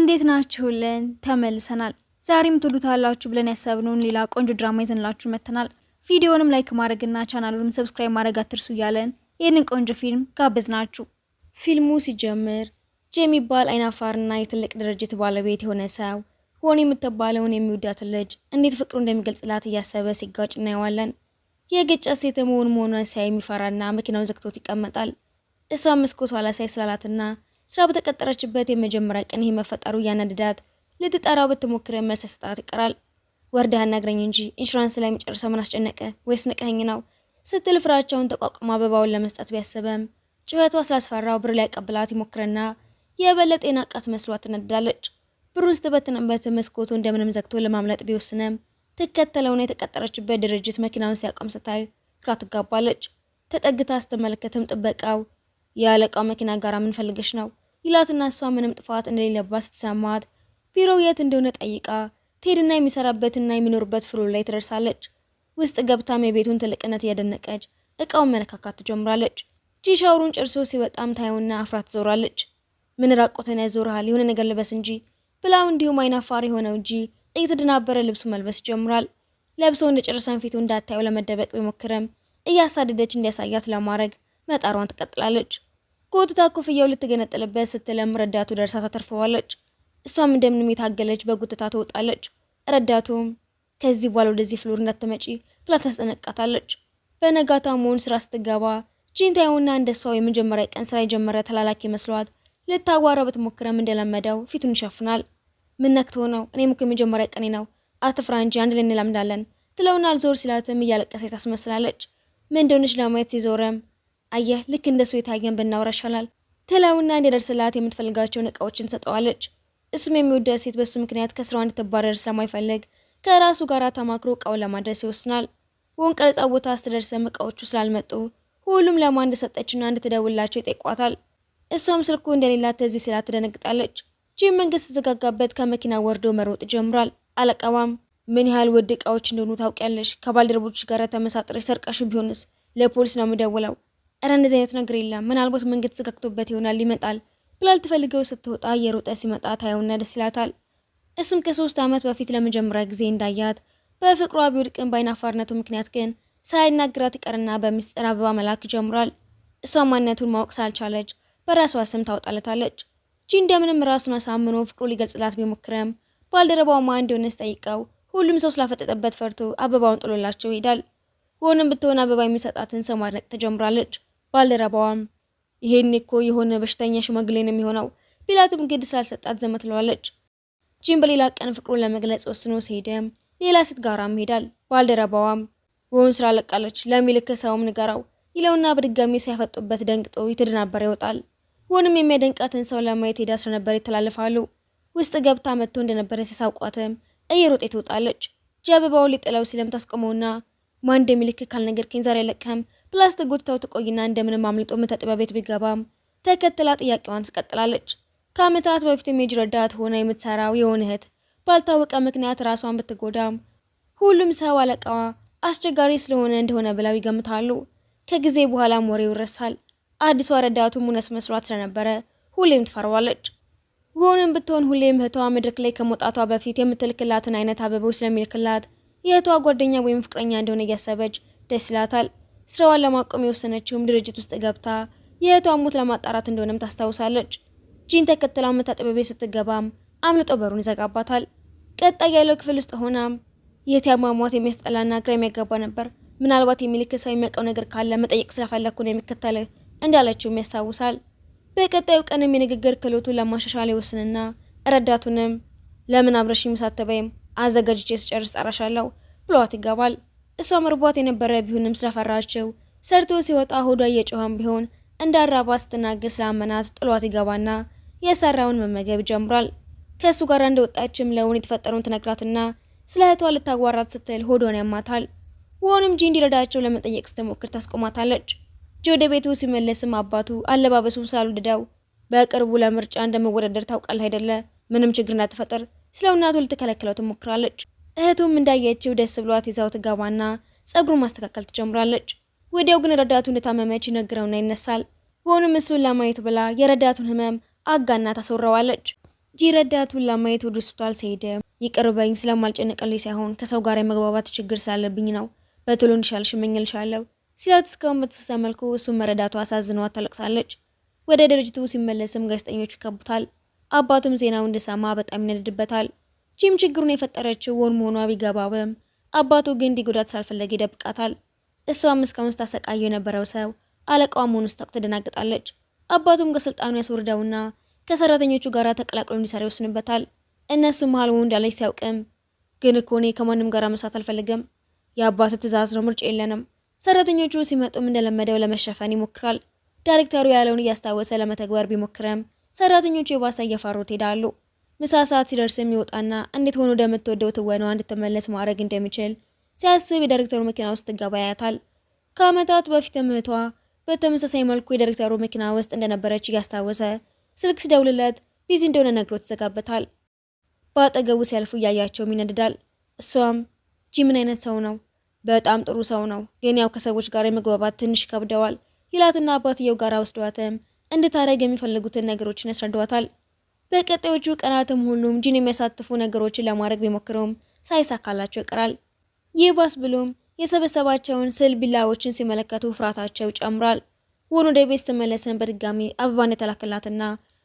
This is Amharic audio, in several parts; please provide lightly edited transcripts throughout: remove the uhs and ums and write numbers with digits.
እንዴት ናችሁልን? ተመልሰናል። ዛሬም ትወዱታላችሁ ብለን ያሰብነውን ሌላ ቆንጆ ድራማ ይዘንላችሁ መጥተናል። ቪዲዮንም ላይክ ማድረግና ቻናሉንም ሰብስክራይብ ማድረግ አትርሱ እያለን ይህንን ቆንጆ ፊልም ጋበዝናችሁ። ፊልሙ ሲጀምር ጄ የሚባል አይናፋርና የትልቅ ድርጅት ባለቤት የሆነ ሰው ሆን የምትባለውን የሚወዳትን ልጅ እንዴት ፍቅሩ እንደሚገልጽላት እያሰበ ሲጋጭ እናየዋለን። የግጭት ሴት መሆኗን ሲያይ የሚፈራና መኪናውን ዘግቶት ይቀመጣል። እሷ መስኮቷ ላይ ሳይ ስላላትና ስራ በተቀጠረችበት የመጀመሪያ ቀን ይሄ መፈጠሩ ያናድዳት ልትጠራው ብትሞክር መልስ ሳይሰጣት ይቀራል። ወርደህ አናግረኝ እንጂ ኢንሹራንስ ላይ መጨረሻው ምን አስጨነቀ ወይስ ንቀኸኝ ነው ስትል ፍራቻውን ተቋቁማ አበባውን ለመስጠት ቢያስበም ጩኸቷ ስላስፈራው ብር ሊያቀብላት ይሞክርና የበለጠ የናቃት መስሏት ትነዳለች። ብሩን ስትበትንበት መስኮቱ እንደምንም ዘግቶ ለማምለጥ ቢወስንም ትከተለውና የተቀጠረችበት ድርጅት መኪናውን ሲያቆም ስታይ ግራ ትጋባለች። ተጠግታ ስትመለከትም ጥበቃው የአለቃው መኪና ጋር ምን ፈልገሽ ነው ይላትና እሷ ምንም ጥፋት እንደሌለባት ስትሰማት ቢሮው የት እንደሆነ ጠይቃ ትሄድና የሚሰራበትና የሚኖርበት ፍሎር ላይ ትደርሳለች። ውስጥ ገብታም የቤቱን ትልቅነት እያደነቀች እቃውን መነካካት ትጀምራለች። ጂ ሻወሩን ጨርሶ ሲወጣም ታየውና አፍራ ትዞራለች። ምን ራቆትን ያዞርሃል የሆነ ነገር ልበስ እንጂ ብላው እንዲሁም አይናፋር የሆነው ጂ እየተደናበረ ልብሱ መልበስ ጀምሯል። ለብሶ እንደጨረሰን ፊቱ እንዳታየው ለመደበቅ ቢሞክርም እያሳደደች እንዲያሳያት ለማድረግ መጣሯን ትቀጥላለች። ጎትታ ኮፍያው ልትገነጥልበት ስትለም ረዳቱ ደርሳ ታተርፈዋለች። እሷም እንደምንም የታገለች በጉትታ ትወጣለች። ረዳቱም ከዚህ በኋላ ወደዚህ ፍሎር እንዳትመጪ ብላ ታስጠነቅቃታለች። በነጋታ መሆን ስራ ስትገባ ጂንታዩና እንደሷው የመጀመሪያ ቀን ስራ የጀመረ ተላላኪ መስሏት ልታዋራ ብትሞክረም እንደለመደው ፊቱን ይሸፍናል። ምን ነክቶ ነው? እኔም እኮ የመጀመሪያ ቀኔ ነው፣ አትፍራ እንጂ አንድ ላይ እንለምዳለን ትለውና አልዞር ሲላትም እያለቀሰች ታስመስላለች። ምን እንደሆነች ለማየት ሲዞረም አየህ ልክ እንደሱ የታየን ብናወራ ይሻላል ትለውና እንዲደርስላት የምትፈልጋቸውን እቃዎችን ሰጠዋለች። እሱም የሚወዳት ሴት በሱ ምክንያት ከስራዋ እንድትባረር ስለማይፈልግ ከራሱ ጋር ተማክሮ እቃውን ለማድረስ ይወስናል። ወን ቀረጻ ቦታ ስትደርስም እቃዎቹ ስላልመጡ ሁሉም ለማን እንደሰጠችና እንድትደውላቸው ይጠይቋታል። እሷም ስልኩ እንደሌላት ተዚህ ስላት ትደነግጣለች። ጂም መንገድ ተዘጋጋበት ከመኪና ወርዶ መሮጥ ጀምሯል። አለቃዋም ምን ያህል ውድ እቃዎች እንደሆኑ ታውቂያለሽ? ከባልደረቦች ጋር ተመሳጥረሽ ሰርቀሽ ቢሆንስ ለፖሊስ ነው የምደውለው። እረ እንደዚህ አይነት ነገር የለም፣ ምናልባት መንገድ ተዘጋግቶበት ይሆናል ይመጣል ብላል ትፈልገው ስትወጣ እየሮጠ ሲመጣ ታየውና ደስ ይላታል። እሱም ከ3 ዓመት በፊት ለመጀመሪያ ጊዜ እንዳያት በፍቅሯ ቢወድቅም በአይናፋርነቱ ምክንያት ግን ሳይናገራት ይቀርና በሚስጥር አበባ መላክ ጀምሯል። እሷ ማንነቱን ማወቅ ሳልቻለች በራሷ ስም ታውጣለታለች። ጂ እንደምንም ራሱን አሳምኖ ፍቅሩ ሊገልጽላት ቢሞክረም ባልደረባው ማን እንደሆነ ሲጠይቀው ሁሉም ሰው ስላፈጠጠበት ፈርቶ አበባውን ጥሎላቸው ይሄዳል። ሆኖም ብትሆን አበባ የሚሰጣትን ሰው ማድነቅ ትጀምራለች። ባልደረባዋም ይሄን እኮ የሆነ በሽተኛ ሽማግሌ ነው የሚሆነው ቢላትም ግድ ስላልሰጣት ዘመት ትለዋለች። ጂም በሌላ ቀን ፍቅሩን ለመግለጽ ወስኖ ሲሄድም ሌላ ሴት ጋራም ይሄዳል። ባልደረባዋም ወን ስራ ለቃለች ለሚልክ ሰውም ንገራው ይለውና በድጋሚ ሲያፈጡበት ደንግጦ የተደናበረ ይወጣል። ወንም የሚያደንቃትን ሰው ለማየት ሄዳ ስለነበር ይተላለፋሉ። ውስጥ ገብታ መጥቶ እንደነበረ ሲሳውቋትም እየሮጠ ትወጣለች። ጂ አበባውን ሊጥለው ሲለም ታስቆመውና ማን እንደሚልክ ካልነገርከኝ ዛሬ አለቅህም ፕላስቲክ ጎትታው ትቆይና እንደምንም አምልጦ መታጠቢያ ቤት ቢገባም ተከትላ ጥያቄዋን ትቀጥላለች። ከዓመታት በፊት የሜጅ ረዳት ሆና የምትሰራው የሆነ እህት ባልታወቀ ምክንያት ራሷን ብትጎዳም ሁሉም ሰው አለቃዋ አስቸጋሪ ስለሆነ እንደሆነ ብለው ይገምታሉ። ከጊዜ በኋላም ወሬው ይረሳል። አዲሷ ረዳቱም እውነት መስሏት ስለነበረ ሁሌም ትፈራዋለች። ሆኖም ብትሆን ሁሌም እህቷ መድረክ ላይ ከመውጣቷ በፊት የምትልክላትን አይነት አበቦች ስለሚልክላት የእህቷ ጓደኛ ወይም ፍቅረኛ እንደሆነ እያሰበች ደስ ይላታል። ስራዋን ለማቆም የወሰነችውም ድርጅት ውስጥ ገብታ የእህቷን ሞት ለማጣራት እንደሆነም ታስታውሳለች። ጂን ተከትላ መታጠቢያ ቤት ስትገባም አምልጦ በሩን ይዘጋባታል። ቀጣይ ያለው ክፍል ውስጥ ሆናም የእህቴ አሟሟት የሚያስጠላና ግራ የሚያጋባ ነበር፣ ምናልባት የሚልክ ሰው የሚያውቀው ነገር ካለ መጠየቅ ስለፈለኩ ነው የሚከተልህ እንዳለችውም ያስታውሳል። በቀጣዩ ቀንም የንግግር ክህሎቱን ለማሻሻል ይወስንና ረዳቱንም ለምን አብረሽ ምሳተበይም አዘጋጅቼ ስጨርስ ጠራሻለሁ ብሏት ይገባል። እሷም ርቧት የነበረ ቢሆንም ስለፈራቸው ሰርቶ ሲወጣ ሆዷ እየጮኸም ቢሆን እንዳራባ ስትናገር ስላመናት ጥሏት ይገባና የሰራውን መመገብ ጀምሯል። ከእሱ ጋር እንደወጣችም ለውን የተፈጠረውን ትነግራትና ስለ እህቷ ልታጓራት ስትል ሆዷን ያማታል። ወንም ጂ እንዲረዳቸው ለመጠየቅ ስትሞክር ታስቆማታለች። ጂ ወደ ቤቱ ሲመለስም አባቱ አለባበሱን ሳልወደደው በቅርቡ ለምርጫ እንደመወዳደር ታውቃለህ አይደለ? ምንም ችግር እንዳትፈጠር ስለ እናቱ ልትከለክለው ትሞክራለች። እህቱም እንዳየችው ደስ ብሏት ይዛው ትገባና ጸጉሩን ማስተካከል ትጀምራለች። ወዲያው ግን ረዳቱ እንደታመመች ይነግረውና ይነሳል። ሆኖም እሱን ለማየት ብላ የረዳቱን ህመም አጋና ታስወራዋለች። ጂ ረዳቱን ለማየት ወደ ሆስፒታል ሲሄድ ይቅርበኝ ስለማልጨነቅልኝ ሳይሆን ከሰው ጋር የመግባባት ችግር ስላለብኝ ነው፣ በቶሎ እንዲሻልሽ እመኝልሻለሁ ሲላት እስካሁን በተሳሳተ መልኩ እሱን መረዳቱ አሳዝኗት ታለቅሳለች። ወደ ድርጅቱ ሲመለስም ጋዜጠኞቹ ይከቡታል። አባቱም ዜናውን እንደሰማ በጣም ይነድድበታል። ጂም ችግሩን የፈጠረችው ወን መሆኗ ቢገባውም አባቱ ግን እንዲጎዳት ሳልፈለገ ይደብቃታል። እሷም እስካሁን ስታሰቃየው የነበረው ሰው አለቃዋ መሆኑን ስታውቅ ትደናግጣለች። አባቱም ከስልጣኑ ያስወርደውና ከሰራተኞቹ ጋር ተቀላቅሎ እንዲሰራ ይወስንበታል። እነሱ መሀል ወንድ እንዳለች ሲያውቅም ግን እኮ እኔ ከማንም ጋር መስራት አልፈልግም፣ የአባት ትዕዛዝ ነው፣ ምርጫ የለንም። ሰራተኞቹ ሲመጡም እንደለመደው ለመሸፈን ይሞክራል። ዳይሬክተሩ ያለውን እያስታወሰ ለመተግበር ቢሞክርም ሰራተኞቹ የባሰ እየፈሩት ሄዳሉ። ምሳ ሰዓት ሲደርስም ይወጣና እንዴት ሆኖ ወደምትወደው ትወናዋ እንድትመለስ ማድረግ እንደሚችል ሲያስብ የዳይሬክተሩ መኪና ውስጥ ትገባ ያያታል። ከዓመታት በፊት እህቷ በተመሳሳይ መልኩ የዳይሬክተሩ መኪና ውስጥ እንደነበረች እያስታወሰ ስልክ ሲደውልለት ቢዚ እንደሆነ ነግሮት ይዘጋበታል። በአጠገቡ ሲያልፉ እያያቸውም ይነድዳል። እሷም ጂ ምን አይነት ሰው ነው? በጣም ጥሩ ሰው ነው፣ ግን ያው ከሰዎች ጋር የመግባባት ትንሽ ከብደዋል ይላትና አባትየው ጋር ወስዷትም እንድታደርግ የሚፈልጉትን ነገሮችን ያስረዷታል። በቀጣዮቹ ቀናትም ሁሉም ጂን የሚያሳትፉ ነገሮችን ለማድረግ ቢሞክሩም ሳይሳካላቸው ይቀራል። ይህ ባስ ብሎም የሰበሰባቸውን ስዕል ቢላዎችን ሲመለከቱ ፍርሃታቸው ይጨምራል። ወን ወደ ቤት ስትመለስን በድጋሚ አበባ እንደተላከላትና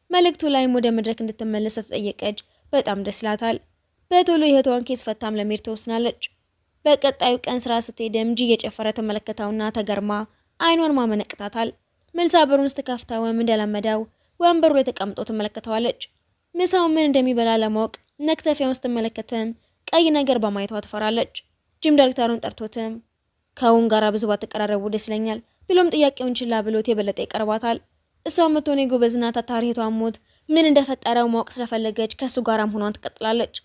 መልእክቱ ላይም ወደ መድረክ እንድትመለስ ተጠየቀች። በጣም ደስ ይላታል። በቶሎ የእህቷን ኬስ ፈታም ለመሄድ ተወስናለች። በቀጣዩ ቀን ስራ ስትሄድም ጂ እየጨፈረ ተመለከተውና ተገርማ አይኗን ማመነቅታታል። መልሳ በሩን ስትከፍተውም እንደለመደው ወንበሩ ላይ ተቀምጦ ትመለከተዋለች። ምሳው ምን እንደሚበላ ለማወቅ መክተፊያውን ስትመለከትም ቀይ ነገር በማየቷ ትፈራለች። ጂም ዳይሬክተሩን ጠርቶትም ከውን ጋር ብዙ ባትቀራረቡ ደስ ይለኛል ብሎም ጥያቄውን ችላ ብሎት የበለጠ ይቀርባታል። እሷም መቶኔ ጎበዝና ታታሪ እህቷን ሞት ምን እንደፈጠረው ማወቅ ስለፈለገች ከሱ ጋራም ሆኗን ትቀጥላለች።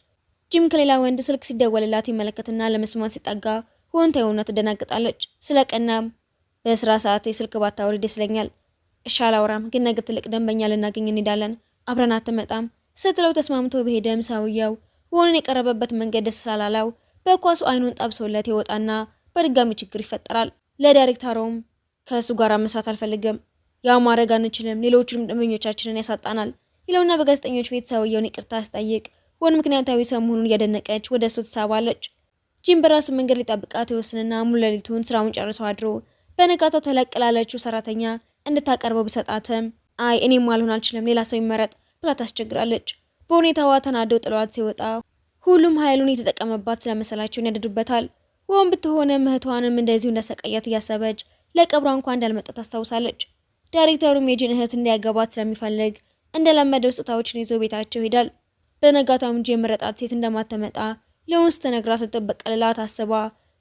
ጂም ከሌላ ወንድ ስልክ ሲደወልላት ይመለከትና ለመስማት ሲጠጋ ሆን ታየውና ትደናግጣለች። ስለቀናም በስራ ሰዓት የስልክ ባታወሪ ደስ ይለኛል። እሺ አላወራም፣ ግን ነገ ትልቅ ደንበኛ ልናገኝ እንሄዳለን፣ አብረን አትመጣም ስትለው ተስማምቶ በሄደም ሰውየው ሆንን የቀረበበት መንገድ ደስ ስላላለው በኳሱ አይኑን ጠብሶለት ይወጣና በድጋሚ ችግር ይፈጠራል። ለዳይሬክተሩም ከእሱ ጋር መስራት አልፈልግም፣ ያው ማድረግ አንችልም፣ ሌሎችንም ደንበኞቻችንን ያሳጣናል ይለውና በጋዜጠኞች ፊት ሰውየውን ይቅርታ አስጠይቅ ወን ምክንያታዊ ሰው መሆኑን እያደነቀች ወደ እሱ ትሳባለች። ጂም በራሱ መንገድ ሊጠብቃት ይወስንና ሙሉ ሌሊቱን ስራውን ጨርሶ አድሮ በነጋታው ተለቅላለችው ሰራተኛ እንድታቀርበው ቢሰጣትም አይ እኔም አልሆን አልችልም፣ ሌላ ሰው ይመረጥ ብላ ታስቸግራለች። በሁኔታዋ ተናደው ጥሏት ሲወጣ ሁሉም ኃይሉን የተጠቀመባት ስለመሰላቸውን ያደዱበታል። ወን ብትሆንም እህቷንም እንደዚሁ እንዳሰቃያት እያሰበች ለቀብሯ እንኳን እንዳልመጣ ታስታውሳለች። ዳይሬክተሩም የጂን እህት እንዲያገባት ስለሚፈልግ እንደለመደው ስጦታዎችን ይዞ ቤታቸው ይሄዳል። በነጋታውም ጂ የመረጣት ሴት እንደማትመጣ ለወን ስትነግራት ልትበቀልላት አስባ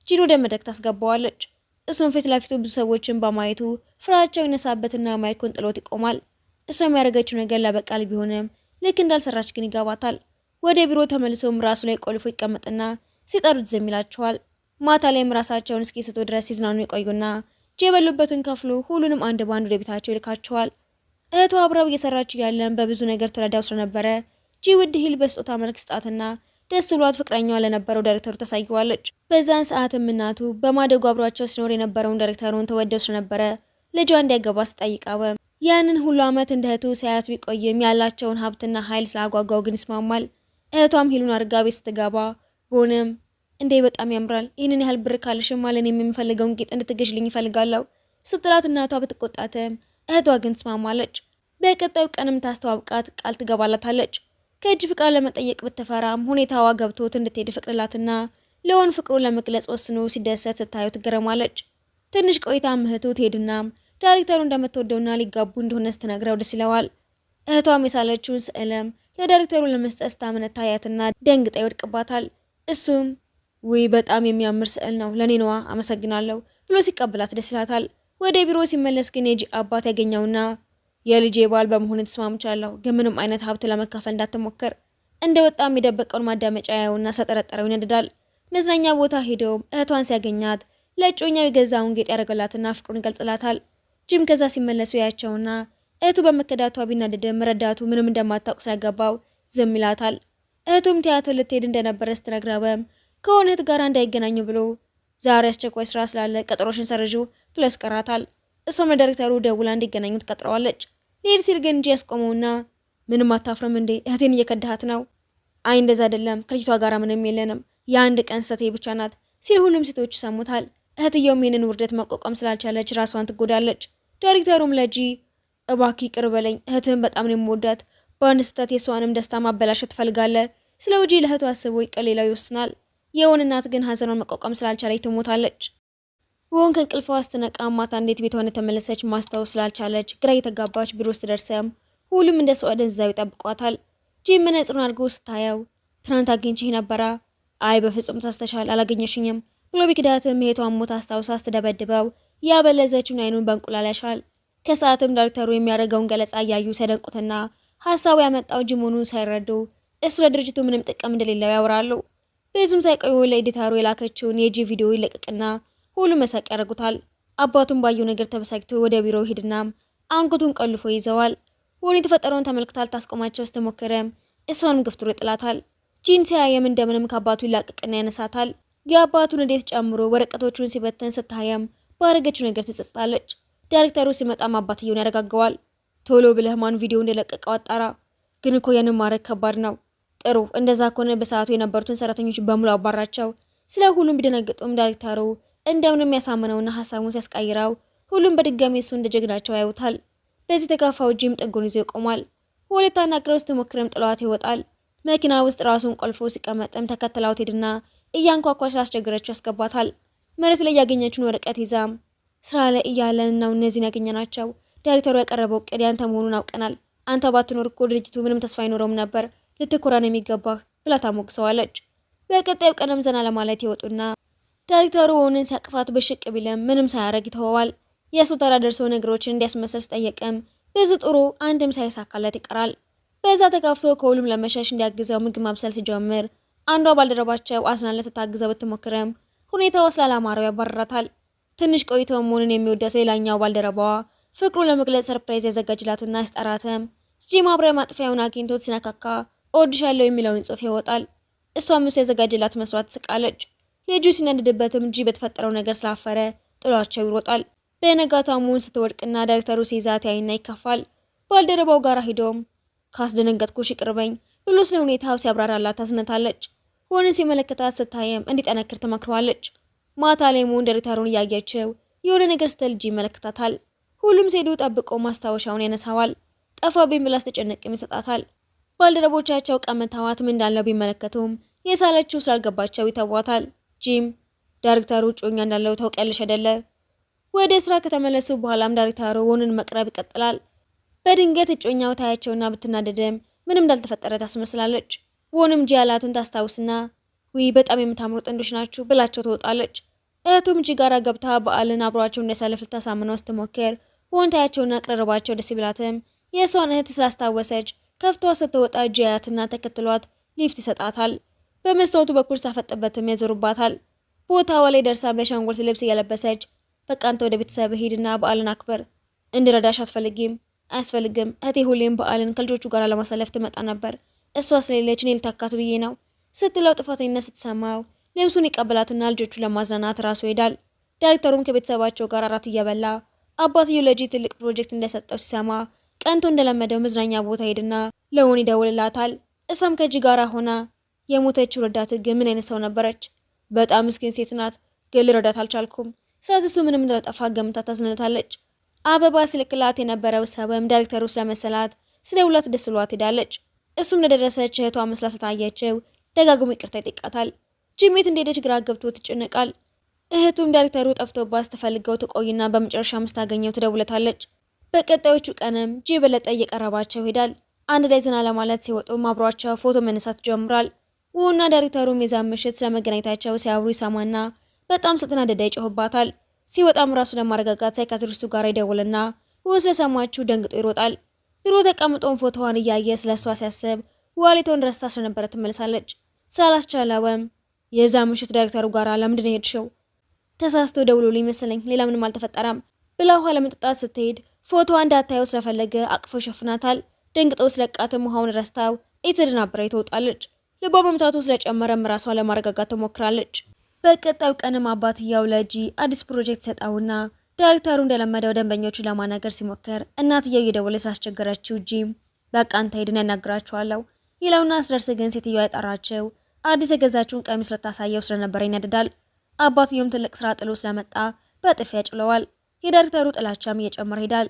ጂን ወደ መድረክ ታስገባዋለች። እሱም ፊት ለፊቱ ብዙ ሰዎችን በማየቱ ፍራቻው ይነሳበትና ማይኩን ጥሎት ይቆማል። እሷ የሚያደርገችው ነገር ለበቃል ቢሆንም ልክ እንዳልሰራች ግን ይገባታል። ወደ ቢሮ ተመልሶም ራሱ ላይ ቆልፎ ይቀመጥና ሲጠሩት ዝም ይላቸዋል። ማታ ላይም ራሳቸውን እስኪስቱ ድረስ ሲዝናኑ ይቆዩና ጂ የበሉበትን ከፍሎ ሁሉንም አንድ ባንድ ወደ ቤታቸው ይልካቸዋል። እህቷ አብረው እየሰራች እያለን በብዙ ነገር ትረዳው ስለነበረ ጂ ውድ ሂል በስጦታ መልክ ስጣትና ደስ ብሏት ፍቅረኛዋ ለነበረው ዳይሬክተሩ ታሳየዋለች። በዛን ሰዓትም እናቱ በማደጎ አብሯቸው ሲኖር የነበረውን ዳይሬክተሩን ተወደው ስለነበረ ልጇ እንዲያገባ ስጠይቃወም ያንን ሁሉ ዓመት እንደ እህቱ ሳያት ቢቆይም ያላቸውን ሀብትና ኃይል ስላጓጓው ግን ይስማማል። እህቷም ሂሉን አድርጋ ቤት ስትገባ ቦንም እንዴ በጣም ያምራል፣ ይህንን ያህል ብር ካልሽም ማለን የምፈልገውን ጌጥ እንድትገዥልኝ ይፈልጋለሁ ስትላት እናቷ ብትቆጣትም እህቷ ግን ትስማማለች። በቀጣዩ ቀንም ታስተዋውቃት ቃል ትገባላታለች። ከእጅ ፍቃድ ለመጠየቅ ብትፈራም ሁኔታዋ ገብቶት እንድትሄድ ፍቅድላትና ለወን ፍቅሩን ለመግለጽ ወስኖ ሲደሰት ስታየው ትገረማለች። ትንሽ ቆይታ እህቱ ትሄድና ዳይሬክተሩ እንደምትወደውና ሊጋቡ እንደሆነ ስትነግረው ደስ ይለዋል። እህቷም የሳለችውን ስዕለም ለዳይሬክተሩ ለመስጠት ስታመነታ ያያትና ደንግጣ ይወድቅባታል። እሱም ውይ በጣም የሚያምር ስዕል ነው፣ ለኔ ነዋ፣ አመሰግናለሁ ብሎ ሲቀበላት ደስ ይላታል። ወደ ቢሮ ሲመለስ ግን የጂ አባት ያገኘውና የልጄ ባል በመሆን ተስማምቻለሁ፣ ግን ምንም አይነት ሀብት ለመካፈል እንዳትሞክር እንደወጣም የደበቀውን ማዳመጫ ያየውና ሰጠረጠረው ይነድዳል። መዝናኛ ቦታ ሄደውም እህቷን ሲያገኛት ለእጮኛው የገዛውን ጌጥ ያደረገላትና ፍቅሩን ይገልጽላታል። ጂም ከዛ ሲመለሱ ያያቸውና እህቱ በመከዳቷ ቢናደድም ረዳቱ ምንም እንደማታውቅ ስለገባው ዝም ይላታል። እህቱም ቲያትር ልትሄድ እንደነበረ ስትነግረውም ከሆነ እህት ጋር እንዳይገናኙ ብሎ ዛሬ አስቸኳይ ስራ ስላለ ቀጠሮሽን ሰርዡ ብሎ ያስቀራታል። እሷም ለዳይሬክተሩ ደውላ እንዲገናኙ ትቀጥረዋለች። ሊሄድ ሲል ግን እንጂ ያስቆመውና ምንም አታፍርም እንዴ? እህቴን እየከዳሃት ነው? አይ እንደዛ አይደለም፣ ከልጅቷ ጋር ምንም የለንም፣ የአንድ ቀን ስህተቴ ብቻ ናት ሲል ሁሉም ሴቶች ይሰሙታል። እህትየውም ይህንን ውርደት መቋቋም ስላልቻለች ራሷን ትጎዳለች። ዳይሬክተሩም ለጂ እባክህ ይቅር በለኝ፣ እህትህን በጣም ነው የምወዳት፣ በአንድ ስህተት የሷንም ደስታ ማበላሸት ትፈልጋለህ። ስለ ውጪ ለእህቱ አስቦ ይቅር ሌላው ይወስናል። የወን እናት ግን ሀዘኗን መቋቋም ስላልቻለች ትሞታለች። ወን ከእንቅልፏ ስትነቃ ማታ እንዴት ቤቷ እንደተመለሰች ማስታወስ ስላልቻለች ግራ የተጋባች ቢሮ ስትደርስም ሁሉም እንደ ሰው አደንዛው ይጠብቋታል። ጂም መነጽሩን አድርጎ ስታየው ትናንት አግኝቼህ ነበራ? አይ በፍጹም ተስተሻል፣ አላገኘሽኝም ብሎ ቢክዳትም እህቷን ሞት አስታውሳ ስትደበድበው ያበለዘችውን አይኑን በእንቁላል ያሻል። ከሰዓትም ዳይሬክተሩ የሚያደርገውን ገለጻ እያዩ ሲያደንቁትና ሀሳቡ ያመጣው ጂም መሆኑን ሳይረዱ እሱ ለድርጅቱ ምንም ጥቅም እንደሌለው ያወራሉ። ብዙም ሳይቆዩ ለኤዲተሩ የላከችውን የጂ ቪዲዮ ይለቅቅና ሁሉም መሳቅ ያደርጉታል። አባቱን ባየው ነገር ተበሳጭቶ ወደ ቢሮ ሄድና አንገቱን ቀልፎ ይዘዋል። ወን የተፈጠረውን ተመልክታ ልታስቆማቸው ስትሞክርም እሷንም ገፍትሮ ይጥላታል። ጂን ሲያየም እንደምንም ከአባቱ ይላቅቅና ያነሳታል። የአባቱን እንዴት ጨምሮ ወረቀቶቹን ሲበተን ስታየም ባረገችው ነገር ትጸጽታለች። ዳይሬክተሩ ሲመጣም አባትየውን ያረጋገዋል። ቶሎ ብለህ ማን ቪዲዮ እንደለቀቀው አጣራ። ግን እኮ ያንን ማድረግ ከባድ ነው። ጥሩ እንደዛ ከሆነ በሰዓቱ የነበሩትን ሰራተኞች በሙሉ አባራቸው። ስለ ሁሉም ቢደነግጡም ዳይሬክተሩ እንደምንም ያሳመነውና ሀሳቡን ሲያስቀይረው ሁሉም በድጋሚ እሱ እንደ ጀግናቸው ያዩታል። በዚህ ተካፋው ጂም ጥጉን ይዞ ይቆማል። ወለታ ናግረው ስትሞክርም ጥሏት ይወጣል። መኪና ውስጥ ራሱን ቆልፎ ሲቀመጥም ተከትላው ሄድና እያንኳኳች ስላስቸገረችው ያስገባታል። መሬት ላይ ያገኘችውን ወረቀት ይዛም ስራ ላይ እያለን ነው እነዚህን ያገኘናቸው። ዳይሬክተሩ ያቀረበው እቅድ ያንተ መሆኑን አውቀናል። አንተ ባትኖር እኮ ድርጅቱ ምንም ተስፋ አይኖረውም ነበር። ልትኮራን የሚገባህ ብላ ታሞግሰዋለች። በቀጣዩ ቀንም ዘና ለማለት ይወጡና ዳይሬክተሩ ወንን ሲያቅፋት በሽቅ ቢለም ምንም ሳያረግ ይተወዋል። የእሱ ተራ ደርሰው ነገሮችን እንዲያስመሰል ሲጠየቅም ብዙ ጥሩ አንድም ሳይሳካለት ይቀራል። በዛ ተጋፍቶ ከሁሉም ለመሸሽ እንዲያግዘው ምግብ ማብሰል ሲጀምር አንዷ ባልደረባቸው አዝናለት ታግዘው ብትሞክርም ሁኔታው ስላላማረው ያባርራታል። ትንሽ ቆይተው መሆኑን የሚወዳት ሌላኛው ባልደረባዋ ፍቅሩን ለመግለጽ ሰርፕራይዝ ያዘጋጅላትና ያስጠራትም። ጂም ማብሪያ ማጥፊያውን አግኝቶት ሲነካካ እወድሻለሁ የሚለውን ጽሑፍ ይወጣል። እሷም እሱ ያዘጋጅላት መስሏት ትስቃለች። ልጁ ሲነድድበትም ጂ በተፈጠረው ነገር ስላፈረ ጥሏቸው ይሮጣል። በነጋታው ሙን ስትወድቅና ዳይሬክተሩ ሲይዛት ያይና ይከፋል። ባልደረባው ጋር ሂዶም ካስደነገጥኩሽ ይቅርበኝ ብሎ ስለ ሁኔታው ሲያብራራላት ታዝነታለች። ሆንን ሲመለከታት ስታየም እንዲጠነክር ትመክረዋለች። ማታ ላይ ሙን ዳይሬክተሩን እያየችው የሆነ ነገር ስትል ጂ ይመለከታታል። ሁሉም ሲሄዱ ጠብቆ ማስታወሻውን ያነሳዋል። ጠፋብኝ ብላ ስትጨነቅም ይሰጣታል። ባልደረቦቻቸው ቀምተዋት ምን እንዳለው ቢመለከቱም የሳለችው ስላልገባቸው ይተዋታል። ጂም ዳይሬክተሩ ጮኛ እንዳለው ታውቂያለሽ አይደለ? ወደ ስራ ከተመለሱ በኋላም ዳይሬክተሩ ወንን መቅረብ ይቀጥላል። በድንገት እጮኛው ታያቸውና ብትናደድም ምንም እንዳልተፈጠረ ታስመስላለች። ወንም ጂ ያላትን ታስታውስና ውይ በጣም የምታምሩ ጥንዶች ናችሁ ብላቸው ትወጣለች። እህቱም ጂ ጋራ ገብታ በዓልን አብሯቸው እንዲያሳልፍ ልታሳምነው ስትሞክር ወን ታያቸውና ቅርርባቸው ደስ ቢላትም የእሷን እህት ስላስታወሰች ከፍቷ ስትወጣ ጂ ያያትና ተከትሏት ሊፍት ይሰጣታል። በመስታወቱ በኩል ስታፈጥበትም ያዞሩባታል። ቦታዋ ላይ ደርሳ በሻንጉሊት ልብስ እየለበሰች በቃ አንተ ወደ ቤተሰብ ሂድና በዓልን አክበር፣ እንድረዳሽ አትፈልጊም? አያስፈልግም። እህቴ ሁሌም በዓልን ከልጆቹ ጋር ለማሳለፍ ትመጣ ነበር። እሷ ስለሌለች እኔ ልታካት ብዬ ነው ስትለው ጥፋተኝነት ስትሰማው ልብሱን ይቀበላትና ልጆቹን ለማዝናናት ራሱ ይሄዳል። ዳይሬክተሩም ከቤተሰባቸው ጋር እራት እየበላ አባትየው ለጂ ትልቅ ፕሮጀክት እንደሰጠው ሲሰማ ቀንቶ እንደለመደው መዝናኛ ቦታ ሄድና ለውን ይደውልላታል። እሷም ከጂ ጋር ሆና የሞተችው ረዳት ግን ምን አይነት ሰው ነበረች? በጣም ምስኪን ሴት ናት፣ ግን ልረዳት አልቻልኩም። እሱ ምንም እንዳልጠፋ ገምታ ታዝነታለች። አበባ ሲልክላት የነበረው ሰውም ዳይሬክተሩ ስለመሰላት ስለውላት ደስ ብሏት ሄዳለች። እሱም እንደደረሰች እህቷ መስላ ስታየችው ደጋግሞ ይቅርታ ይጠይቃታል። ጂሜት እንደሄደች ግራ ገብቶ ትጨነቃል። እህቱም ዳይሬክተሩ ጠፍቶባት ስትፈልገው ትቆይና በመጨረሻ ስታገኘው ትደውለታለች። በቀጣዮቹ ቀንም ጂ በለጠ እየቀረባቸው ሄዳል። አንድ ላይ ዘና ለማለት ሲወጡም አብሯቸው ፎቶ መነሳት ጀምሯል። ውና ዳይሬክተሩም የዛን ምሽት ስለመገናኘታቸው ሲያወሩ ይሰማና በጣም ስትናደድ ይጮህባታል። ሲወጣም ራሱ ለማረጋጋት ሳይካትሪስቱ ጋር ይደውልና ውስ ስለሰማችሁ ደንግጦ ይሮጣል። ቢሮ ተቀምጦም ፎቶዋን እያየ ስለሷ ሲያስብ ዋሊቶን ረስታ ስለነበረ ትመለሳለች። ስላላስቻለውም የዛ ምሽት ዳይሬክተሩ ጋር ለምንድን ሄድሽው? ተሳስቶ ደውሎልኝ መሰለኝ፣ ሌላ ምንም አልተፈጠረም ብላ ውሃ ለመጠጣት ስትሄድ ፎቶዋ እንዳታየው ስለፈለገ አቅፎ ይሸፍናታል። ደንግጦ ስለቃትም ውሃውን ረስታው እየተደናበረ ትወጣለች። ልቧ መምታቱ ስለጨመረም ራሷን ለማረጋጋት ትሞክራለች። በቀጣዩ ቀንም አባትየው ለጂ አዲስ ፕሮጀክት ሰጣውና ዳይሬክተሩ እንደለመደው ደንበኞቹን ለማናገር ሲሞክር እናትየው እየደወለች ስላስቸገረችው ጂም በቃ አንተ ሄድን ያናግራቸዋለሁ ይለውና አስደርስ ግን ሴትዮዋ የጠራቸው አዲስ የገዛችውን ቀሚስ ልታሳየው ስለነበረ ይነድዳል። አባትየውም ትልቅ ስራ ጥሎ ስለመጣ በጥፊ ያጭለዋል። የዳይሬክተሩ ጥላቻም እየጨመረ ሄዳል።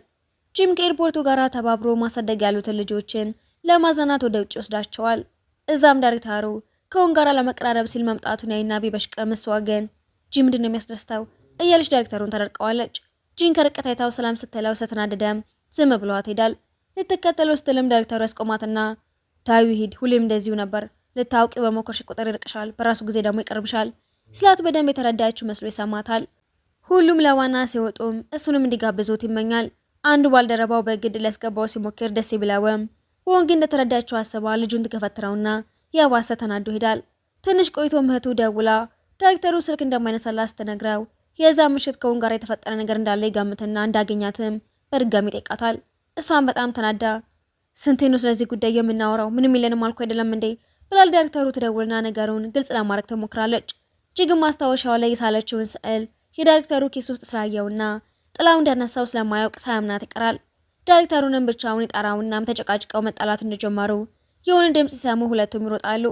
ጂም ከኤርፖርቱ ጋር ተባብሮ ማሳደግ ያሉትን ልጆችን ለማዝናናት ወደ ውጭ ወስዳቸዋል። እዛም ዳይሬክተሩ ከውን ጋር ለመቀራረብ ሲል መምጣቱን ያይና ቢበሽቀም እሷ ግን ጂም ምንድን ነው የሚያስደስተው እያለች ዳይሬክተሩን ተደርቀዋለች። ጂን ከርቀት አይታው ሰላም ስትለው ስትናደደም ዝም ብሏት ሄዳል። ልትከተለው ስትልም ዳይሬክተሩ ያስቆማትና ታዩ ሂድ፣ ሁሌም እንደዚሁ ነበር። ልታውቂ በሞከርሽ ቁጥር ይርቅሻል፣ በራሱ ጊዜ ደግሞ ይቀርብሻል ስላት በደንብ የተረዳችው መስሎ ይሰማታል። ሁሉም ለዋና ሲወጡም እሱንም እንዲጋብዙት ይመኛል። አንዱ ባልደረባው በግድ ሊያስገባው ሲሞክር ደስ ቢለውም ወንግ እንደተረዳችው አስባ ልጁን ትከፈትረውና የባሰ ተናዶ ሄዳል። ትንሽ ቆይቶ እህቱ ደውላ ዳይሬክተሩ ስልክ እንደማይነሳላት ስትነግረው የዛ ምሽት ከውን ጋር የተፈጠረ ነገር እንዳለ ይጋምትና እንዳገኛትም በድጋሚ ይጠይቃታል። እሷን በጣም ተናዳ ስንቴ ነው ስለዚህ ጉዳይ የምናወራው? ምንም የለንም አልኩ አይደለም እንዴ ብላል ዳይሬክተሩ ትደውልና ነገሩን ግልጽ ለማድረግ ትሞክራለች። ጅግም ማስታወሻው ላይ የሳለችውን ስዕል የዳይሬክተሩ ኬስ ውስጥ ስላየውና ጥላው እንዳነሳው ስለማያውቅ ሳያምናት ይቀራል። ዳይሬክተሩንም ብቻውን ይጠራውናም ተጨቃጭቀው መጣላት እንደጀመሩ የሆነ ድምጽ ሲሰሙ ሁለቱም ይሮጣሉ።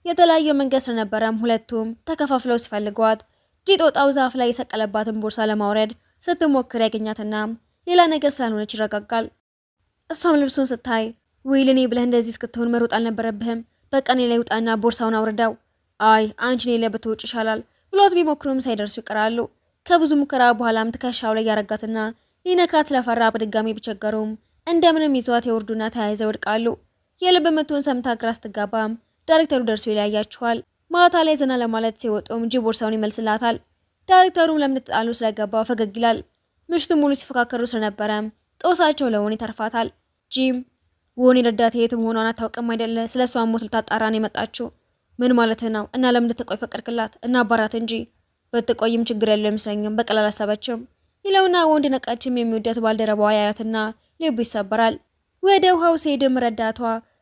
የተለያየ መንገድ ስለነበረም ሁለቱም ተከፋፍለው ሲፈልጓት ጂጦጣው ዛፍ ላይ የሰቀለባትን ቦርሳ ለማውረድ ስትሞክር ያገኛትና ሌላ ነገር ስላልሆነች ይረጋጋል። እሷም ልብሱን ስታይ ውይ ለኔ ብለህ እንደዚህ እስክትሆን መሮጥ አልነበረብህም፣ በቃ እኔ ላይ ውጣና ቦርሳውን አውርዳው። አይ አንቺ እኔ ላይ ብትወጪ ይሻላል ብሎት ቢሞክሩም ሳይደርሱ ይቀራሉ። ከብዙ ሙከራ በኋላም ትከሻው ላይ ያረጋትና ሊነካት ስለፈራ በድጋሚ ቢቸገሩም እንደምንም ይዟት የወርዱና ተያይዘው ይወድቃሉ። የልብ ምቱን ሰምታ ግራ ስትጋባም ዳይሬክተሩ ደርሶ ይለያያቸዋል። ማታ ላይ ዘና ለማለት ሲወጡም ጂ ቦርሳውን ይመልስላታል። ዳይሬክተሩም ለምን ተጣሉ ስለገባው ፈገግ ይላል። ምሽቱ ሙሉ ሲፈካከሩ ስለነበረም ጦሳቸው ለወን ይተርፋታል። ጂም ወን ረዳት የት መሆኗን አታውቅም አይደለ? ስለሷ ሞት ልታጣራ ነው የመጣችው። ምን ማለት ነው? እና ለምን እንድትቆይ ፈቀድክላት? እና አባራት እንጂ በትቆይም ችግር የለው አይመስለኝም፣ በቀላል አሰበችም ይለውና ወንድ ነቃችም የሚወዳት ባልደረባዋ ያያትና ልቡ ይሰበራል። ወደ ውሃው ሲሄድም ረዳቷ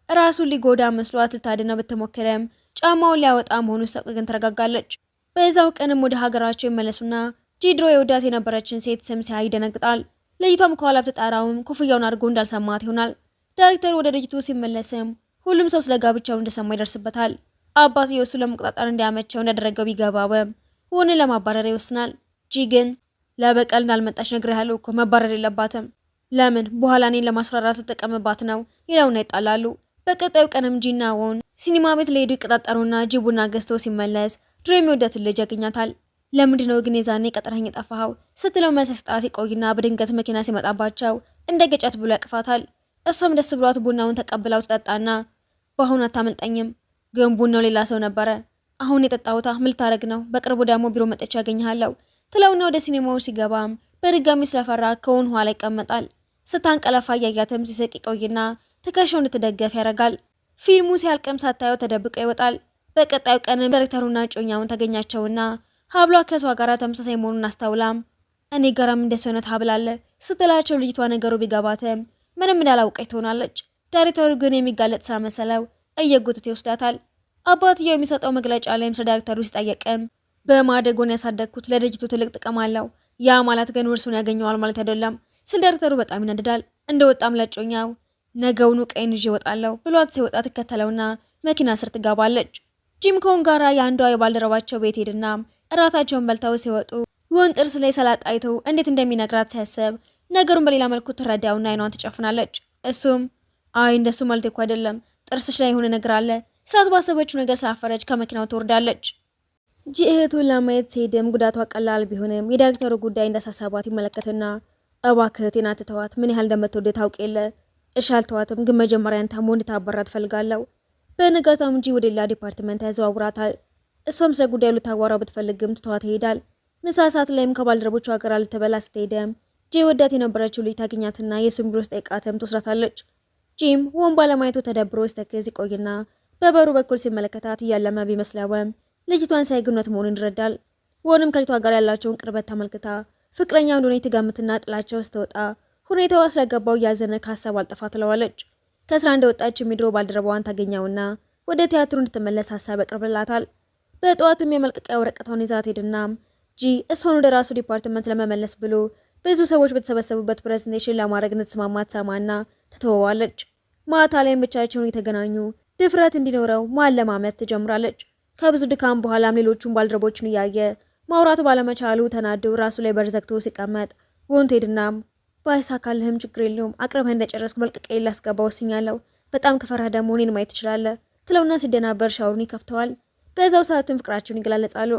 ራሱን ሊጎዳ መስሏት ልታድነው ብትሞክረም ጫማውን ሊያወጣ መሆኑን ስታውቅ ግን ተረጋጋለች። በዛው ቀንም ወደ ሀገራቸው ይመለሱና ጂድሮ የወዳት የነበረችን ሴት ስም ሲያይ ይደነግጣል። ልጅቷም ከኋላ ብትጣራውም ኩፍያውን አድርጎ እንዳልሰማት ይሆናል። ዳይሬክተሩ ወደ ልጅቱ ሲመለስም ሁሉም ሰው ስለ ጋብቻው እንደሰማ ይደርስበታል። አባትየው እሱን ለመቆጣጠር እንዲያመቸው እንዳደረገው ቢገባውም ወንን ለማባረር ይወስናል። ጂ ግን ለበቀል እንዳልመጣች ነግሬሃለሁ እኮ መባረር የለባትም። ለምን? በኋላ እኔን ለማስፈራራት ተጠቀምባት ነው ይለውና ይጣላሉ። በቀጣዩ ቀንም ጂና ወን ሲኒማ ቤት ለሄዱ ይቀጣጠሩና ጂ ቡና ገዝቶ ሲመለስ ድሮ የሚወዳትን ልጅ ያገኛታል። ለምንድነው ግን የዛኔ ቀጥረኸኝ የጠፋኸው ስትለው መልስ ስጣት ይቆይና በድንገት መኪና ሲመጣባቸው እንደ ገጨት ብሎ ያቅፋታል። እሷም ደስ ብሏት ቡናውን ተቀብላው ትጠጣና በአሁኑ አታመልጠኝም፣ ግን ቡናው ሌላ ሰው ነበረ። አሁን የጠጣሁታ ምን ልታረግ ነው? በቅርቡ ደግሞ ቢሮ መጥቼ ያገኘሃለሁ ትለውና ወደ ሲኒማው ሲገባም በድጋሚ ስለፈራ ከውን ኋላ ይቀመጣል። ስታንቀለፋ እያያትም ሲስቅ ይቆይና ትከሻው እንድትደገፍ ያደርጋል። ፊልሙ ሲያልቅም ሳታየው ተደብቆ ይወጣል። በቀጣዩ ቀንም ዳይሬክተሩና ጮኛውን ታገኛቸውና ሀብሏ ከሷ ጋር ተመሳሳይ መሆኑን አስተውላም እኔ ጋራም እንደዚህ አይነት ሀብል አለ ስትላቸው ልጅቷ ነገሩ ቢገባትም ምንም እንዳላውቀች ትሆናለች። ዳይሬክተሩ ግን የሚጋለጥ ስለመሰለው እየጎተተ ይወስዳታል። አባትየው የሚሰጠው መግለጫ ላይም ስለ ዳይሬክተሩ ሲጠየቅም በማደጎን ያሳደግኩት ለድርጅቱ ትልቅ ጥቅም አለው፣ ያ ማለት ግን ውርሱን ያገኘዋል ማለት አይደለም። ስለ ዳይሬክተሩ በጣም ይነድዳል። እንደወጣም ለጮኛው ነገውኑ ቀይን ይዤ እወጣለሁ ብሏት ሲወጣ ትከተለውና መኪና ስር ትጋባለች። ጂም ከውን ጋራ የአንዷ የባልደረባቸው ቤት ሄድና እራታቸውን በልተው ሲወጡ ወን ጥርስ ላይ ሰላጣ አይቶ እንዴት እንደሚነግራት ሲያስብ ነገሩን በሌላ መልኩ ትረዳውና አይኗን ትጨፍናለች። እሱም አይ እንደሱ ማለት እኮ አይደለም፣ ጥርስሽ ላይ የሆነ ነገር አለ ስላት ባሰበችው ነገር ሳፈረች ከመኪናው ትወርዳለች። ጂ እህቱን ለማየት ሲሄድም ጉዳቷ ቀላል ቢሆንም የዳይሬክተሩ ጉዳይ እንዳሳሰባት ይመለከትና እባክህ እህቴን አትተዋት፣ ምን ያህል እንደምትወድ ታውቅ የለ። እሺ አልተዋትም፣ ግን መጀመሪያ አንተም እንድታባራ ትፈልጋለሁ። በንጋታም ጂ ወደ ሌላ ዲፓርትመንት ያዘዋውራታል። እሷም ስለ ጉዳዩ ልታዋራው ብትፈልግም ትተዋት ይሄዳል። ምሳ ሰዓት ላይም ከባልደረቦቿ ጋር ልትበላ ስትሄድም ጂ ወዳት የነበረችው ልጅ ታገኛትና የሱም ቢሮ ውስጥ ጠይቃትም ትወስዳታለች። ጂም ወን ባለማየቱ ተደብሮ ሲተክዝ ይቆይና በበሩ በኩል ሲመለከታት እያለመ ቢመስለውም ልጅቷን ሳይግነት መሆኑን ይረዳል። ወንም ከልጅቷ ጋር ያላቸውን ቅርበት ተመልክታ ፍቅረኛ እንደሆነ ትገምትና ጥላቸው ስትወጣ ሁኔታዋ ስለገባው እያዘነ ከሀሳብ አልጠፋ ትለዋለች። ከስራ እንደወጣች የሚድሮ ባልደረባዋን ታገኘውና ወደ ቲያትሩ እንድትመለስ ሀሳብ ያቀርብላታል። በጠዋትም የመልቀቂያ ወረቀቷን ይዛ ትሄድና ጂ እሷን ወደ ራሱ ዲፓርትመንት ለመመለስ ብሎ ብዙ ሰዎች በተሰበሰቡበት ፕሬዘንቴሽን ለማድረግ እንድትስማማ ትሰማና ትተወዋለች። ማታ ላይም ብቻቸውን የተገናኙ ድፍረት እንዲኖረው ማለማመድ ትጀምራለች። ከብዙ ድካም በኋላም ሌሎቹን ባልደረቦችን እያየ ማውራት ባለመቻሉ ተናዶ ራሱ ላይ በር ዘግቶ ሲቀመጥ ወንቴድናም ባይሳካልህም ችግር የለውም አቅርበህ እንደጨረስክ መልቀቂያ ላስገባ ወስኛለሁ። በጣም ከፈራህ ደግሞ እኔን ማየት ትችላለህ ትለውና ሲደናበር ሻወሩን ይከፍተዋል። በዛው ሰዓትም ፍቅራቸውን ይገላለጻሉ።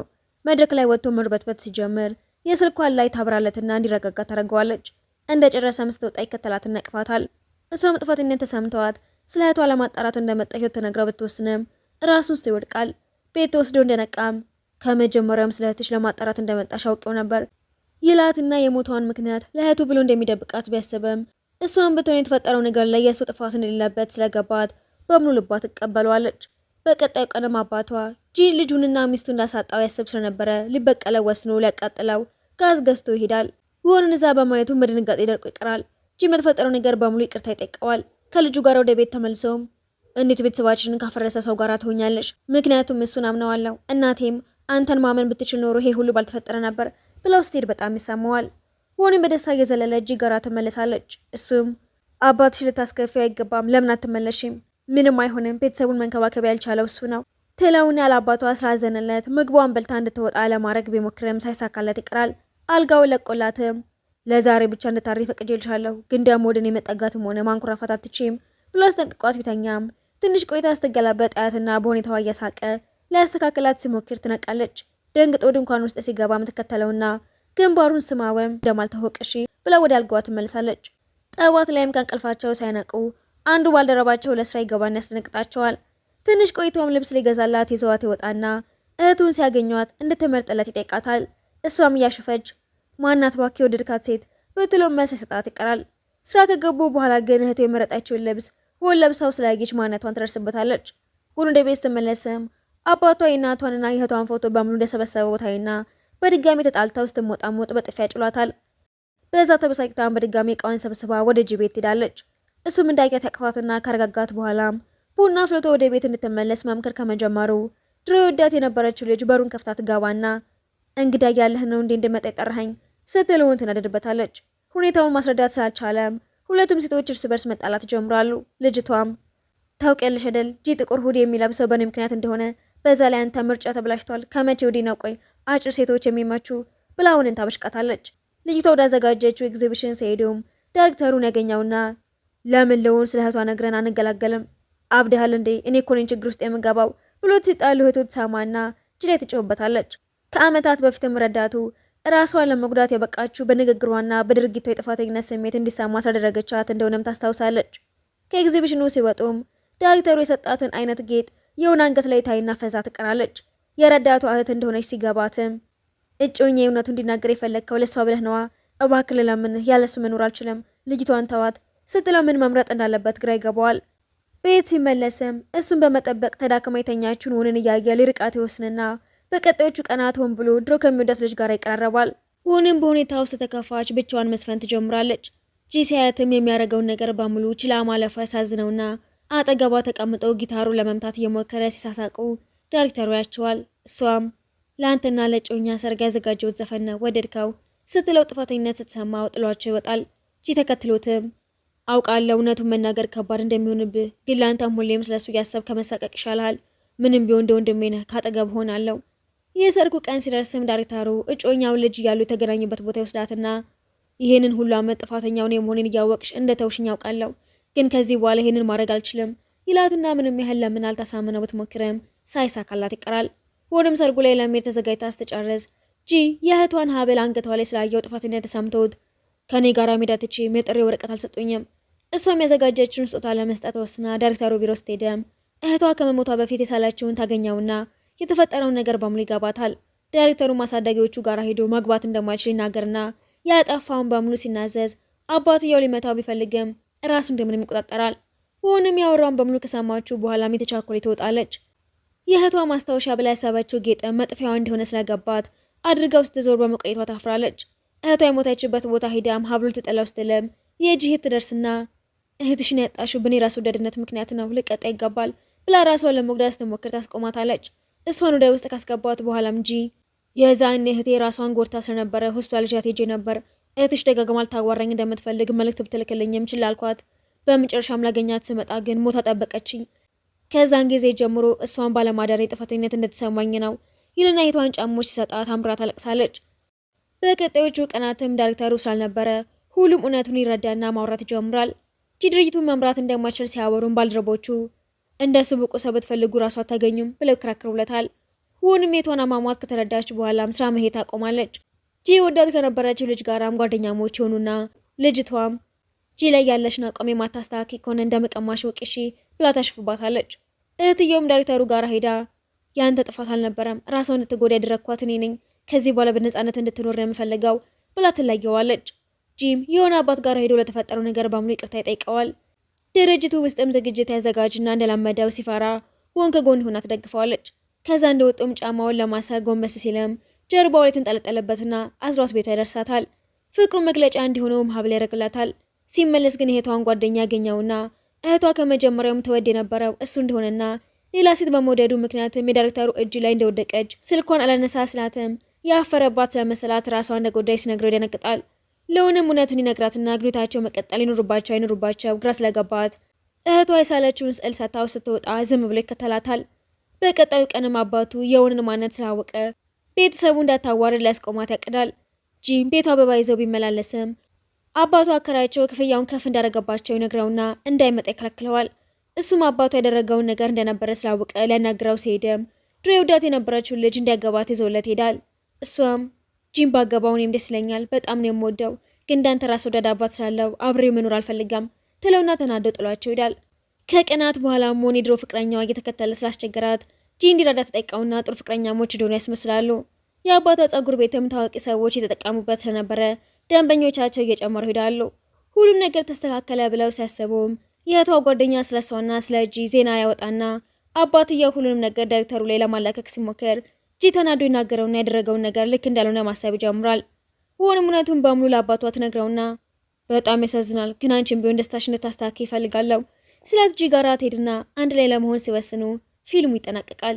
መድረክ ላይ ወጥቶ መርበትበት ሲጀምር የስልኳን ላይ ታብራለትና እንዲረጋጋ ታደርገዋለች። እንደ ጨረሰም ስትወጣ ይከተላትና ይቅፋታል። እሷም ጥፋተኝነት ተሰምተዋት ስለ እህቷ ለማጣራት እንደመጣች ተነግረው ብትወስንም ራሱን ውስጥ ይወድቃል። ቤት ተወስዶ እንደነቃም ከመጀመሪያውም ስለ እህትሽ ለማጣራት እንደመጣሽ አውቄው ነበር ይላትና የሞቷን ምክንያት ለእህቱ ብሎ እንደሚደብቃት ቢያስብም እሷም ብትሆን የተፈጠረው ነገር ላይ የእሱ ጥፋት እንደሌለበት ስለገባት በሙሉ ልቧ ትቀበለዋለች። በቀጣዩ ቀንም አባቷ ጂ ልጁንና ሚስቱ እንዳሳጣው ያስብ ስለነበረ ሊበቀለው ወስኖ ሊያቃጥለው ጋዝ ገዝቶ ይሄዳል። ይሁንን እዛ በማየቱ በድንጋጤ ደርቆ ይቀራል። ጂ በተፈጠረው ነገር በሙሉ ይቅርታ ይጠይቀዋል። ከልጁ ጋር ወደ ቤት ተመልሰውም እንዴት ቤተሰባችንን ካፈረሰ ሰው ጋር ትሆኛለሽ? ምክንያቱም እሱን አምነዋለሁ። እናቴም አንተን ማመን ብትችል ኖሮ ይሄ ሁሉ ባልተፈጠረ ነበር ብለው ስትሄድ በጣም ይሰማዋል። ሆንም በደስታ እየዘለለ እጅ ጋራ ትመለሳለች። እሱም አባትሽ ልታስከፊው አይገባም፣ ለምን አትመለሽም? ምንም አይሆንም፣ ቤተሰቡን መንከባከብ ያልቻለው እሱ ነው ትለውና ያለአባቷ ስላዘነለት ምግቧን በልታ እንድትወጣ ለማድረግ ቢሞክርም ሳይሳካለት ይቀራል። አልጋውን ለቆላትም ለዛሬ ብቻ እንድታሪ ፈቅጄልሻለሁ፣ ግን ደግሞ ወደ እኔ መጠጋትም ሆነ ማንኮራፋት አትችይም ብሎ አስጠንቅቋት ቢተኛም ትንሽ ቆይታ ስትገላበጥ አያትና በሁኔታዋ እያሳቀ ሊያስተካክላት ሲሞክር ትነቃለች። ደንግጦ ድንኳን ውስጥ ሲገባ ምትከተለውና ግንባሩን ስማወም እንደማልተወቅሺ ብላ ወደ አልጋዋ ትመልሳለች። ጠዋት ላይም ከእንቅልፋቸው ሳይነቁ አንዱ ባልደረባቸው ለስራ ይገባና ያስደነግጣቸዋል። ትንሽ ቆይቶም ልብስ ሊገዛላት ይዘዋት ይወጣና እህቱን ሲያገኟት እንድትመርጥለት ይጠይቃታል። እሷም እያሸፈች ማናት ባኪ ወደድካት ሴት ብትሎም መልስ ሰጣት ይቀራል። ስራ ከገቡ በኋላ ግን እህቱ የመረጣቸውን ልብስ ወን ለብሳው ስላየች ማንነቷን ትደርስበታለች። ሁሉ ወደ ቤት ስትመለስም አባቷ የእናቷንና የእህቷን ፎቶ በሙሉ እንደሰበሰበ ቦታይና በድጋሚ ተጣልተው ስትሞጣሞጥ በጥፊ ያጭሏታል። በዛ ተበሳጭታም በድጋሚ እቃዋን ሰብስባ ወደ ጂ ቤት ትሄዳለች። እሱም እንዳያት ያቅፋትና ካረጋጋት በኋላም ቡና አፍልቶ ወደ ቤት እንድትመለስ መምከር ከመጀመሩ ድሮ ወዳት የነበረችው ልጅ በሩን ከፍታ ትገባና እንግዳ ያለህ ነው እንዴ እንደመጣ የጠራኸኝ ስትልውን ትናደድበታለች። ሁኔታውን ማስረዳት ስላልቻለም ሁለቱም ሴቶች እርስ በርስ መጣላት ጀምራሉ። ልጅቷም ታውቂያለሽ አይደል ጂ ጥቁር ሁዲ የሚለብሰው በእኔ ምክንያት እንደሆነ፣ በዛ ላይ አንተ ምርጫ ተብላሽቷል፣ ከመቼ ወዲህ ነው ቆይ አጭር ሴቶች የሚመቹ ብላውንን ታበሽቃታለች። ልጅቷ ወዳዘጋጀችው ኤግዚቢሽን ሲሄዱም ዳይሬክተሩን ያገኘውና ለምን ለውን ስለ እህቷ ነግረን አንገላገልም? አብደሃል እንዴ? እኔ እኮ ነኝ ችግር ውስጥ የምገባው ብሎት ሲጣሉ እህቱ ትሰማና ጂ ላይ ትጮህበታለች። ከአመታት በፊትም ረዳቱ ራሷን ለመጉዳት የበቃችው በንግግሯና በድርጊቷ የጥፋተኝነት ስሜት እንዲሰማ ስላደረገቻት እንደሆነም ታስታውሳለች። ከኤግዚቢሽኑ ሲወጡም ዳይሬክተሩ የሰጣትን አይነት ጌጥ የሆነ አንገት ላይ ታይና ፈዛ ትቀራለች። የረዳቷ እህት እንደሆነች ሲገባትም እጮኛ የእውነቱ እንዲናገር የፈለግከው ለሷ ብለህ ነዋ፣ እባክህ ልለምንህ፣ ያለሱ መኖር አልችልም፣ ልጅቷን ተዋት ስትለው ምን መምረጥ እንዳለበት ግራ ይገባዋል። ቤት ሲመለስም እሱን በመጠበቅ ተዳክማ የተኛችውን ውንን እያየ ሊርቃት ይወስንና በቀጣዮቹ ቀናት ሆን ብሎ ድሮ ከሚወዳት ልጅ ጋር ይቀራረባል። ውንም በሁኔታ ውስጥ ተከፋች ብቻዋን መስፈን ትጀምራለች። ጂ ሲያያትም የሚያደርገውን ነገር በሙሉ ችላ ማለፏ ያሳዝነውና አጠገቧ ተቀምጠው ጊታሩ ለመምታት እየሞከረ ሲሳሳቁ ዳይሬክተሩ ያቸዋል። እሷም ለአንተና ለጮኛ ሰርግ ያዘጋጀሁት ዘፈን ነው ወደድከው ስትለው ጥፋተኝነት ስትሰማው ጥሏቸው ይወጣል። ጂ ተከትሎትም አውቃለሁ እውነቱን መናገር ከባድ እንደሚሆንብህ፣ ግን ለአንተም ሁሌም ስለሱ እያሰብ ከመሳቀቅ ይሻልሃል። ምንም ቢሆን እንደ ወንድሜ ነህ፣ ካጠገብ ሆናለሁ። የሰርጉ ቀን ሲደርስም ዳይሬክተሩ እጮኛውን ልጅ እያሉ የተገናኙበት ቦታ ይወስዳትና ይህንን ሁሉ አመት ጥፋተኛውን የመሆኔን እያወቅሽ እንደ ተውሽኝ ያውቃለሁ፣ ግን ከዚህ በኋላ ይህንን ማድረግ አልችልም ይላትና ምንም ያህል ለምን አልታሳምነው ብትሞክርም ሳይሳካላት ይቀራል። ሆኖም ሰርጉ ላይ ለመሄድ ተዘጋጅታ ስትጨርስ ጂ የእህቷን ሀብል አንገቷ ላይ ስላየው ጥፋተኝነት ተሰምቶት ከኔ ጋር ሜዳ ትችም የጥሪ ወረቀት አልሰጡኝም። እሷም ያዘጋጀችውን ስጦታ ለመስጠት ወስና ዳይሬክተሩ ቢሮ ስትሄድም እህቷ ከመሞቷ በፊት የሳላቸውን ታገኘውና የተፈጠረውን ነገር በሙሉ ይገባታል። ዳይሬክተሩ ማሳደጊዎቹ ጋር ሄዶ መግባት እንደማይችል ይናገርና ያጠፋውን በሙሉ ሲናዘዝ አባትየው ሊመታው ቢፈልግም ራሱ እንደምንም ይቆጣጠራል። ሆኖም ያወራውን በሙሉ ከሰማችሁ በኋላም የተቻኮለ ትወጣለች። የእህቷ ማስታወሻ ብላ ያሰበችው ጌጥ መጥፊያዋ እንደሆነ ስለገባት አድርጋው ስትዞር በመቆየቷ ታፍራለች። እህቷ የሞተችበት ቦታ ሂዳም ሀብሉ ትጥለው ስትልም የእጅ እህት ትደርስና እህትሽን ያጣሽው በኔ ራስ ወዳድነት ምክንያት ነው፣ ልቀጣ ይገባል ብላ ራሷን ለመጉዳት ስትሞክር ታስቆማታለች። እሷን ወደ ውስጥ ካስገባት በኋላም እንጂ የዛኔ እህቴ ራሷን ጎድታ ስለነበረ ሆስፒታል ይዣት ሄጄ ነበር። እህትሽ ደጋግማ ልታዋራኝ እንደምትፈልግ መልእክት ብትልክልኝም ችላ አልኳት በመጨረሻም ላገኛት ስመጣ ግን ሞታ ጠበቀችኝ። ከዛን ጊዜ ጀምሮ እሷን ባለማዳኔ ጥፋተኝነት እንደተሰማኝ ነው ይልና የቷን ጫሞች ሲሰጣት አምራ ታለቅሳለች። በቀጣዮቹ ቀናትም ዳይሬክተሩ ስላልነበረ ሁሉም እውነቱን ይረዳና ማውራት ይጀምራል። ድርጅቱን መምራት እንደማይችል ሲያወሩም ባልደረቦቹ እንደሱ ብቁ ሰው ብትፈልጉ ራሱ አታገኙም ብለው ይከራከሩለታል። ሁንም የቷን አሟሟት ከተረዳች በኋላም ስራ መሄድ ታቆማለች። ጂ ወዳት ከነበረችው ልጅ ጋራም ጓደኛሞች ይሆኑና ልጅቷም ጂ ላይ ያለሽን አቋም የማታስተካክል ከሆነ እንደመቀማሽ ወቅሺ ብላ ታሽፍባታለች። እህትየውም ዳይሬክተሩ ጋር ሄዳ ያንተ ጥፋት አልነበረም፣ ራሷን እንድትጎዳ ያደረግኳት እኔ ነኝ፣ ከዚህ በኋላ በነፃነት እንድትኖር ነው የምፈልገው ብላ ትለየዋለች። ጂም የሆነ አባት ጋር ሄዶ ለተፈጠረው ነገር በሙሉ ይቅርታ ይጠይቀዋል። ድርጅቱ ውስጥም ዝግጅት ያዘጋጅና እንደላመደው ሲፈራ ወን ከጎን ሆና ትደግፈዋለች። ከዛ እንደወጡም ጫማውን ለማሰር ጎንበስ ሲልም ጀርባው ላይ ተንጠለጠለበትና አዝሯት ቤቷ ያደርሳታል። ፍቅሩ መግለጫ እንዲሆነውም ሀብል ያደርግላታል። ሲመለስ ግን እህቷን ጓደኛ ያገኘውና እህቷ ከመጀመሪያውም ተወድ የነበረው እሱ እንደሆነና ሌላ ሴት በመውደዱ ምክንያትም የዳይሬክተሩ እጅ ላይ እንደወደቀች ስልኳን አላነሳ ስላትም ያፈረባት ስለመሰላት ራሷ እንደጎዳይ ሲነግረው ይደነግጣል። ለሆነም እውነቱን ይነግራትና ግዴታቸው መቀጠል ይኖርባቸው አይኖርባቸው ግራ ስለገባት እህቷ የሳለችውን ስዕል ሰታው ስትወጣ ዝም ብሎ ይከተላታል። በቀጣዩ ቀንም አባቱ የውንን ማንነት ስላወቀ ቤተሰቡ እንዳታዋርድ ሊያስቆማት ያቅዳል። ጂም ቤቷ አበባ ይዘው ቢመላለስም አባቱ አከራያቸው ክፍያውን ከፍ እንዳደረገባቸው ይነግረውና እንዳይመጣ ይከለክለዋል። እሱም አባቱ ያደረገውን ነገር እንደነበረ ስላወቀ ሊያናግረው ሲሄድም ድሮ የወዳት የነበረችውን ልጅ እንዲያገባት ይዘውለት ሄዳል። እሷም ጂም ባገባው እኔም ደስ ይለኛል፣ በጣም ነው የምወደው፣ ግን እንዳንተ ራስ ወዳድ አባት ስላለው አብሬው መኖር አልፈልጋም ትለውና ተናደው ጥሏቸው ይሄዳል። ከቀናት በኋላ ሞን የድሮ ፍቅረኛዋ እየተከተለ ስላስቸገራት ጂ እንዲረዳ ተጠይቀውና ጥሩ ፍቅረኛሞች እንደሆኑ ያስመስላሉ። የአባቷ ጸጉር ቤትም ታዋቂ ሰዎች የተጠቀሙበት ስለነበረ ደንበኞቻቸው እየጨመሩ ሄዳሉ። ሁሉም ነገር ተስተካከለ ብለው ሲያስቡም የእህቷ ጓደኛ ስለሷና ስለ ጂ ዜና ያወጣና አባትየው ሁሉንም ነገር ዳይሬክተሩ ላይ ለማላከክ ሲሞክር ጂ ተናዶ ይናገረውና ያደረገውን ነገር ልክ እንዳልሆነ ማሰብ ይጀምራል። ሆኖም እውነቱን በሙሉ ለአባቷ ትነግረውና በጣም ያሳዝናል፣ ግን አንቺም ቢሆን ደስታሽ እንድታስተካክል ይፈልጋለሁ ስላት ጂ ጋራ ትሄድና አንድ ላይ ለመሆን ሲወስኑ ፊልሙ ይጠናቀቃል።